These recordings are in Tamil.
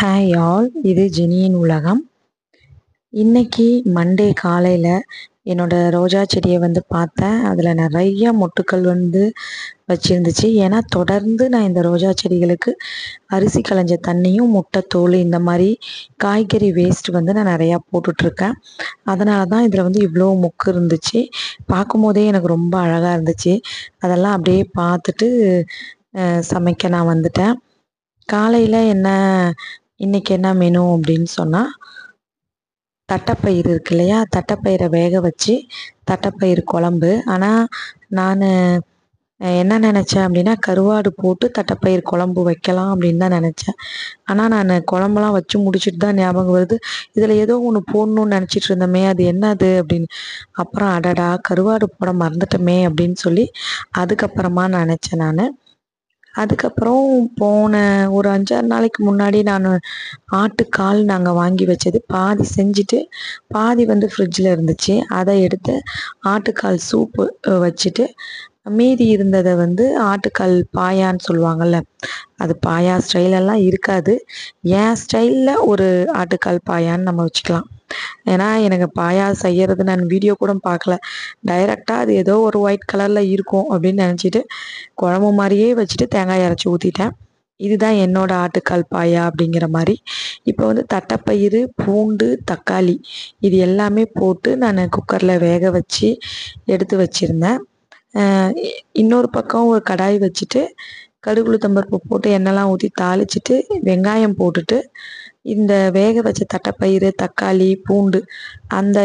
ஹாய் ஆல், இது ஜெனியின் உலகம். இன்னைக்கு மண்டே காலையில் என்னோட ரோஜா செடியை பார்த்தேன். அதில் நிறைய மொட்டுக்கள் வச்சிருந்துச்சு. ஏன்னா தொடர்ந்து நான் இந்த ரோஜா செடிகளுக்கு அரிசி களைஞ்ச தண்ணியும் முட்டைத்தோல் இந்த மாதிரி காய்கறி வேஸ்ட் நான் நிறையா போட்டுட்ருக்கேன். அதனால தான் இதில் இவ்வளோ மொக்கு இருந்துச்சு. பார்க்கும் போதே எனக்கு ரொம்ப அழகாக இருந்துச்சு. அதெல்லாம் அப்படியே பார்த்துட்டு சமைக்க நான் வந்துட்டேன். காலையில் இன்னைக்கு என்ன மெனு அப்படின்னு சொன்னால், தட்டைப்பயிறு இருக்கு இல்லையா, தட்டைப்பயிரை வேக வச்சு தட்டைப்பயிறு குழம்பு. ஆனால் நான் என்ன நினச்சேன் அப்படின்னா, கருவாடு போட்டு தட்டைப்பயிறு குழம்பு வைக்கலாம் அப்படின்னு தான் நினச்சேன். ஆனால் நான் குழம்புலாம் வச்சு முடிச்சுட்டு தான் ஞாபகம் வருது, இதில் ஏதோ ஒன்று போடணும்னு நினச்சிட்டு இருந்தோமே, அது என்னது அப்படின்னு. அப்புறம் அடடா, கருவாடு போட மறந்துட்டோமே அப்படின்னு சொல்லி அதுக்கப்புறமா நினச்சேன் நான். அதுக்கப்புறம் போன ஒரு 5-6 நாளைக்கு முன்னாடி நான் ஆட்டுக்கால் நாங்கள் வாங்கி வச்சது பாதி செஞ்சுட்டு பாதி ஃப்ரிட்ஜில் இருந்துச்சு. அதை எடுத்து ஆட்டுக்கால் சூப்பு வச்சுட்டு மீதி இருந்ததை ஆட்டுக்கால் பாயான்னு சொல்லுவாங்கள்ல, அது பாயா ஸ்டைலெல்லாம் இருக்காது, என் ஸ்டைலில் ஒரு ஆட்டுக்கால் பாயான்னு நம்ம வச்சுக்கலாம். ஏன்னா எனக்கு பாயா செய்கிறது நான் வீடியோ கூட பார்க்கல, டைரெக்டாக அது ஏதோ ஒரு ஒயிட் கலரில் இருக்கும் அப்படின்னு நினச்சிட்டு குழம்பு மாதிரியே வச்சுட்டு தேங்காய் அரைச்சி ஊற்றிட்டேன். இதுதான் என்னோட ஆட்டுக்கால் பாயா அப்படிங்கிற மாதிரி. இப்போ தட்டைப்பயிறு, பூண்டு, தக்காளி இது எல்லாமே போட்டு நான் குக்கரில் வேக வச்சு எடுத்து வச்சுருந்தேன். இன்னொரு பக்கம் ஒரு கடாய் வச்சுட்டு கடுகு உளுத்தம்பருப்பு போட்டு எண்ணெய்லாம் ஊற்றி தாளிச்சிட்டு வெங்காயம் போட்டுட்டு இந்த வேக வச்ச தட்டைப்பயிறு, தக்காளி, பூண்டு அந்த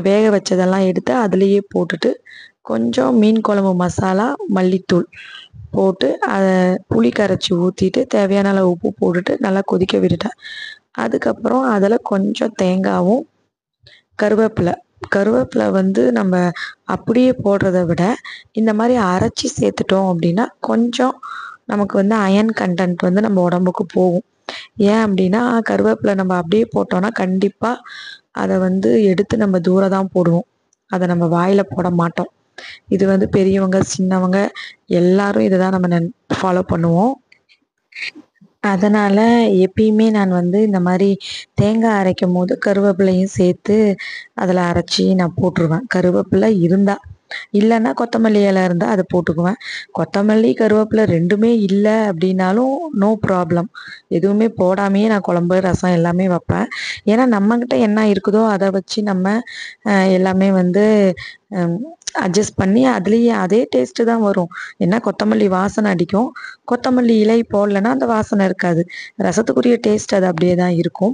வேக வச்சதெல்லாம் எடுத்து அதுலேயே போட்டுட்டு கொஞ்சம் மீன் குழம்பு மசாலா, மல்லித்தூள் போட்டு அதை புளி கரைச்சி ஊற்றிட்டு தேவையான அளவு உப்பு போட்டுட்டு நல்லா கொதிக்க விட்டுட்டேன். அதுக்கப்புறம் அதில் கொஞ்சம் தேங்காயும் கருவேப்பிலை நம்ம அப்படியே போடுறத விட இந்த மாதிரி அரைச்சி சேர்த்துட்டோம் அப்படின்னா கொஞ்சம் நமக்கு அயன் கண்டென்ட் நம்ம உடம்புக்கு போகும். ஏன் அப்படின்னா, கருவேப்பிலை நம்ம அப்படியே போட்டோம்னா கண்டிப்பாக அதை எடுத்து நம்ம தூரம் தான் போடுவோம், அதை நம்ம வாயில் போட மாட்டோம். இது பெரியவங்க சின்னவங்க எல்லாரும் இதை தான் நம்ம ஃபாலோ பண்ணுவோம். அதனால் எப்பயுமே நான் இந்த மாதிரி தேங்காய் அரைக்கும் போது கருவேப்பிலையும் சேர்த்து அதில் அரைச்சி நான் போட்டுருவேன். கருவேப்பிலை இருந்தால், இல்லைன்னா கொத்தமல்லி இலை இருந்தால் அதை போட்டுக்குவேன். கொத்தமல்லி கருவேப்பிலை ரெண்டுமே இல்லை அப்படின்னாலும் நோ ப்ராப்ளம், எதுவுமே போடாமையே நான் குழம்பு ரசம் எல்லாமே வைப்பேன். ஏன்னா நம்மக்கிட்ட என்ன இருக்குதோ அதை வச்சு நம்ம எல்லாமே அட்ஜஸ்ட் பண்ணி அதுலேயே அதே டேஸ்ட்டு தான் வரும். ஏன்னா கொத்தமல்லி வாசனை அடிக்கும், கொத்தமல்லி இலை போடலைன்னா அந்த வாசனை இருக்காது, ரசத்துக்குரிய டேஸ்ட் அது அப்படியே தான் இருக்கும்.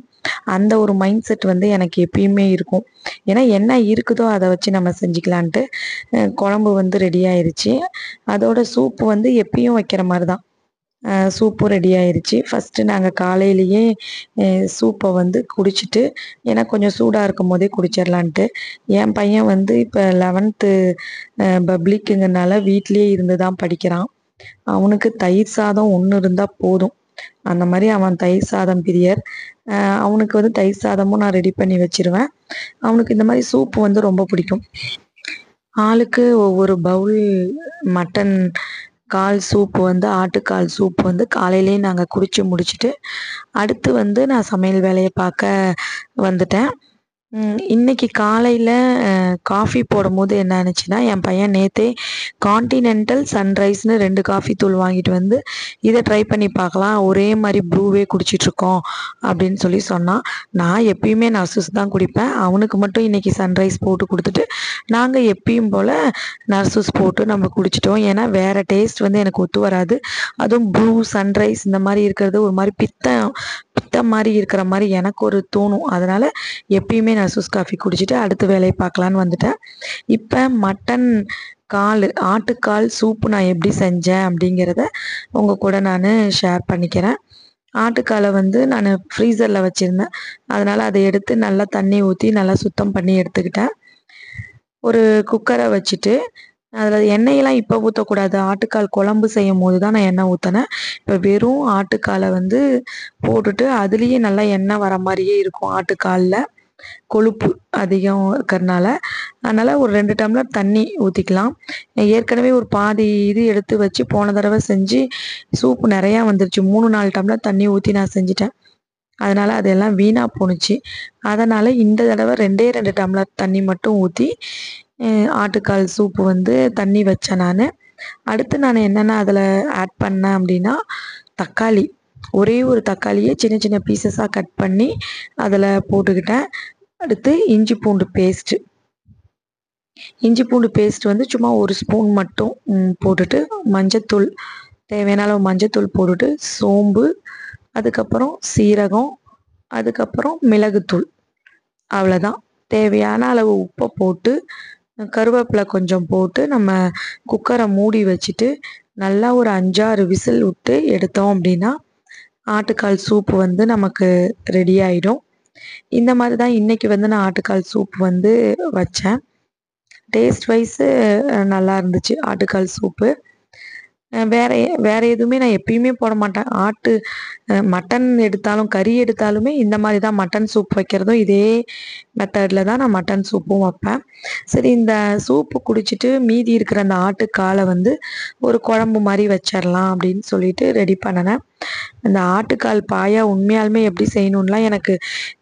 அந்த ஒரு மைண்ட் செட் எனக்கு எப்பயுமே இருக்கும். ஏன்னா என்ன இருக்குதோ அதை வச்சு நம்ம செஞ்சுக்கலான்ட்டு குழம்பு ரெடி ஆயிடுச்சு. அதோட சூப்பு எப்பயும் வைக்கிற மாதிரி தான் சூப்பும் ரெடி ஆயிடுச்சு. ஃபஸ்ட்டு நாங்கள் காலையிலேயே சூப்பை குடிச்சிட்டு, ஏன்னா கொஞ்சம் சூடாக இருக்கும் போதே குடிச்சிடலான்ட்டு. என் பையன் இப்போ 11th பப்ளிக்குங்கிறனால வீட்லேயே இருந்து தான் படிக்கிறான். அவனுக்கு தயிர் சாதம் ஒன்று இருந்தால் போதும், அந்த மாதிரி அவன் தயிர் சாதம் பிரியர். அவனுக்கு தயிர் சாதமும் நான் ரெடி பண்ணி வச்சிருவேன். அவனுக்கு இந்த மாதிரி சூப்பு ரொம்ப பிடிக்கும். ஆளுக்கு ஒவ்வொரு பவுல் மட்டன் கால் சூப்பு ஆட்டுக்கால் சூப்பு காலையிலேயே நாங்கள் குடித்து முடிச்சுட்டு அடுத்து நான் சமையல் வேலையை பார்க்க வந்துட்டேன். இன்னைக்கு காலையில் காஃபி போடும்போது என்ன ஆச்சுன்னா, என் பையன் நேற்றே கான்டினென்டல் சன்ரைஸ்னு 2 காஃபி தூள் வாங்கிட்டு இதை ட்ரை பண்ணி பார்க்கலாம், ஒரே மாதிரி ப்ரூவே குடிச்சிட்ருக்கோம் அப்படின்னு சொன்னான். நான் எப்பயுமே நர்சஸ் தான் குடிப்பேன், அவனுக்கு மட்டும் இன்றைக்கி சன்ரைஸ் போட்டு கொடுத்துட்டு நாங்கள் எப்பயும் போல் நர்சஸ் போட்டு நம்ம குடிச்சிட்டோம். ஏன்னா வேறு டேஸ்ட் எனக்கு ஒத்து வராது. அதுவும் ப்ரூ சன்ரைஸ் இந்த மாதிரி இருக்கிறது ஒரு மாதிரி பித்தம் மாதிரி இருக்கிற மாதிரி எனக்கு ஒரு தோணும். அதனால் எப்பயுமே நர்சஸ் காஃபி குடிச்சிட்டு அடுத்த வேலையை பார்க்கலான்னு வந்துட்டேன். இப்போ மட்டன் ஆட்டுக்கால் சூப்பு நான் எப்படி செஞ்சேன் அப்படிங்கிறத உங்கள் கூட நான் ஷேர் பண்ணிக்கிறேன். ஆட்டுக்காலை நான் ஃப்ரீசரில் வச்சுருந்தேன், அதனால் அதை எடுத்து நல்லா தண்ணி ஊற்றி நல்லா சுத்தம் பண்ணி எடுத்துக்கிட்டேன். ஒரு குக்கரை வச்சுட்டு அதில் எண்ணெயெல்லாம் இப்போ ஊற்றக்கூடாது, ஆட்டுக்கால் குழம்பு செய்யும் போது தான் நான் எண்ணெய் ஊற்றினேன். இப்போ வெறும் ஆட்டுக்காலை போட்டுட்டு அதுலேயே நல்லா எண்ணெய் வர மாதிரியே இருக்கும் ஆட்டுக்காலில். கொழுப்பு அதிகம் இருக்கிறனால. அதனால் ஒரு 2 டம்ளர் தண்ணி ஊற்றிக்கலாம். ஏற்கனவே ஒரு பாதி இது எடுத்து வச்சு போன தடவை செஞ்சு சூப்பு நிறையா வந்துருச்சு. 3 4 டம்ளர் தண்ணி ஊற்றி நான் செஞ்சுட்டேன். அதனால் அதெல்லாம் வீணாக போணுச்சு. அதனால் இந்த தடவை 2 டம்ளர் தண்ணி மட்டும் ஊற்றி ஆட்டுக்கால் சூப்பு வந்து தண்ணி வச்சேன் நான். அடுத்து நான் என்னென்ன அதில் ஆட் பண்ணேன் அப்படின்னா, தக்காளி, ஒரே ஒரு தக்காளியை சின்ன சின்ன பீசஸாக கட் பண்ணி அதில் போட்டுக்கிட்டேன். அடுத்து இஞ்சி பூண்டு பேஸ்ட்டு. இஞ்சி பூண்டு பேஸ்ட் வந்து சும்மா 1 ஸ்பூன் மட்டும் போட்டுட்டு, மஞ்சத்தூள், தேவையான அளவு மஞ்சத்தூள் போட்டுட்டு, சோம்பு, அதுக்கப்புறம் சீரகம், அதுக்கப்புறம் மிளகுத்தூள், அவ்வளோதான். தேவையான அளவு உப்பை போட்டு, கருவேப்பிலை கொஞ்சம் போட்டு நம்ம குக்கரை மூடி வச்சுட்டு நல்லா ஒரு 5 6 விசில் விட்டு எடுத்தோம் அப்படின்னா ஆட்டுக்கால் சூப்பு வந்து நமக்கு ரெடி ஆகிடும். இந்த மாதிரி தான் இன்றைக்கி வந்து நான் ஆட்டுக்கால் சூப் வந்து வச்சேன். டேஸ்ட் வைஸு நல்லா இருந்துச்சு ஆட்டுக்கால் சூப்பு. வேறு எதுவுமே நான் எப்பயுமே போட மாட்டேன். மட்டன் எடுத்தாலும் கறி எடுத்தாலுமே இந்த மாதிரி தான் மட்டன் சூப் வைக்கிறதும் இதே மெத்தடில் தான் நான் மட்டன் சூப்பும் வைப்பேன். சரி, இந்த சூப்பு குடிச்சிட்டு மீதி இருக்கிற அந்த ஆட்டுக்காலை வந்து ஒரு குழம்பு மாதிரி வச்சிடலாம் அப்படின்னு சொல்லிட்டு ரெடி பண்ணினேன். இந்த ஆட்டுக்கால் பாயா உண்மையாலுமே எப்படி செய்யணும்லாம் எனக்கு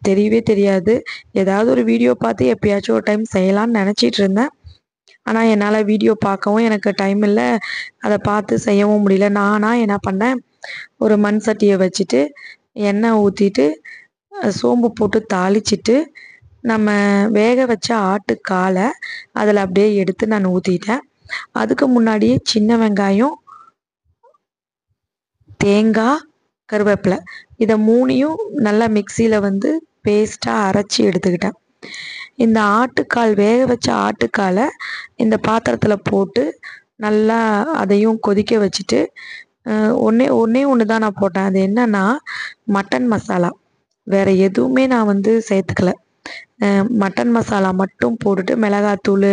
தெரியவே தெரியாது. ஏதாவது ஒரு வீடியோ பார்த்து எப்பயாச்சும் ஒரு டைம் செய்யலாம்னு நினச்சிட்டு இருந்தேன். ஆனால் என்னால் வீடியோ பார்க்கவும் எனக்கு டைம் இல்லை, அதை பார்த்து செய்யவும் முடியல. நானாக என்ன பண்ணேன், ஒரு மண் சட்டியை வச்சுட்டு எண்ணெய் ஊற்றிட்டு சோம்பு போட்டு தாளிச்சிட்டு நம்ம வேக வச்ச ஆட்டுக்காலை அதில் அப்படியே எடுத்து நான் ஊற்றிட்டேன். அதுக்கு முன்னாடியே சின்ன வெங்காயம், தேங்காய், கருவேப்பிலை, இதை 3யும் நல்லா மிக்சியில் வந்து பேஸ்ட்டாக அரைச்சி எடுத்துக்கிட்டேன். இந்த ஆட்டுக்கால், வேக வச்ச ஆட்டுக்காலை இந்த பாத்திரத்தில் போட்டு நல்லா அதையும் கொதிக்க வச்சுட்டு ஒன்றே ஒன்று தான் நான் போட்டேன். அது என்னன்னா மட்டன் மசாலா. வேறு எதுவுமே நான் வந்து சேர்த்துக்கல. மட்டன் மசாலா மட்டும் போட்டுட்டு மிளகாத்தூள்,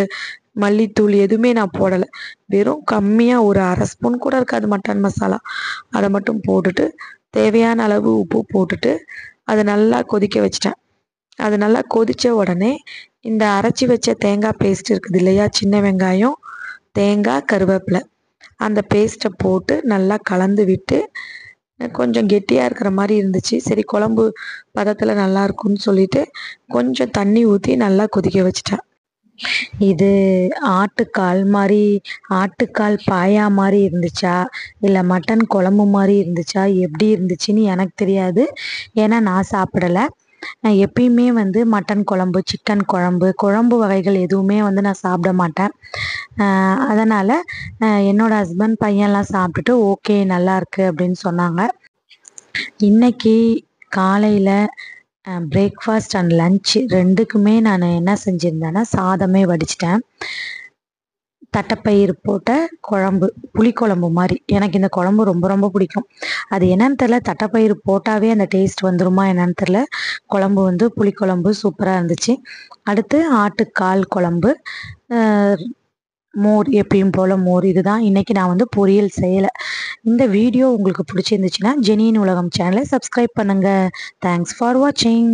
மல்லித்தூள் எதுவுமே நான் போடலை. வெறும் கம்மியாக ஒரு 1/2 ஸ்பூன் கூட இருக்காது மட்டன் மசாலா. அதை மட்டும் போட்டுட்டு தேவையான அளவு உப்பு போட்டுட்டு அதை நல்லா கொதிக்க வச்சிட்டேன். அது நல்லா கொதித்த உடனே இந்த அரைச்சி வச்ச தேங்காய் பேஸ்ட் இருக்குது இல்லையா, சின்ன வெங்காயம், தேங்காய், கருவேப்பிலை, அந்த பேஸ்ட்டை போட்டு நல்லா கலந்து விட்டு கொஞ்சம் கெட்டியாக இருக்கிற மாதிரி இருந்துச்சு. சரி, குழம்பு பதத்தில் நல்லா இருக்கும்னு சொல்லிட்டு கொஞ்சம் தண்ணி ஊற்றி நல்லா கொதிக்க வச்சிட்டேன். இது ஆட்டுக்கால் பாயா மாதிரி இருந்துச்சா, இல்லை மட்டன் குழம்பு மாதிரி இருந்துச்சா, எப்படி இருந்துச்சுன்னு எனக்கு தெரியாது. ஏன்னா நான் சாப்பிடலை. நான் எப்பயுமே வந்து மட்டன் குழம்பு, சிக்கன் குழம்பு வகைகள் எதுவுமே வந்து நான் சாப்பிட மாட்டேன். அதனால் என்னோடய ஹஸ்பண்ட், பையன்லாம் சாப்பிட்டுட்டு ஓகே நல்லாயிருக்கு அப்படின்னு சொன்னாங்க. இன்றைக்கி காலையில் பிரேக்ஃபாஸ்ட் அண்ட் லன்ச்சு 2க்குமே நான் என்ன செஞ்சுருந்தேன்னா சாதமே வடிச்சிட்டேன். தட்டைப்பயிறு போட்ட குழம்பு, புளிக்குழம்பு மாதிரி. எனக்கு இந்த குழம்பு ரொம்ப ரொம்ப பிடிக்கும். அது என்னன்னு தெரில, தட்டைப்பயிறு போட்டாவே அந்த டேஸ்ட் வந்துருமா என்னன்னு தெரில, குழம்பு வந்து புளிக்குழம்பு சூப்பராக இருந்துச்சு. அடுத்து ஆட்டுக்கால் குழம்பு, மோர், எப்பயும் போல் மோர். இதுதான் இன்றைக்கி நான் வந்து பொரியல் செய்யலை. இந்த வீடியோ உங்களுக்கு பிடிச்சிருந்துச்சுன்னா ஜெனியின் உலகம் சேனலை சப்ஸ்கிரைப் பண்ணுங்கள். தேங்க்ஸ் ஃபார் வாட்சிங்.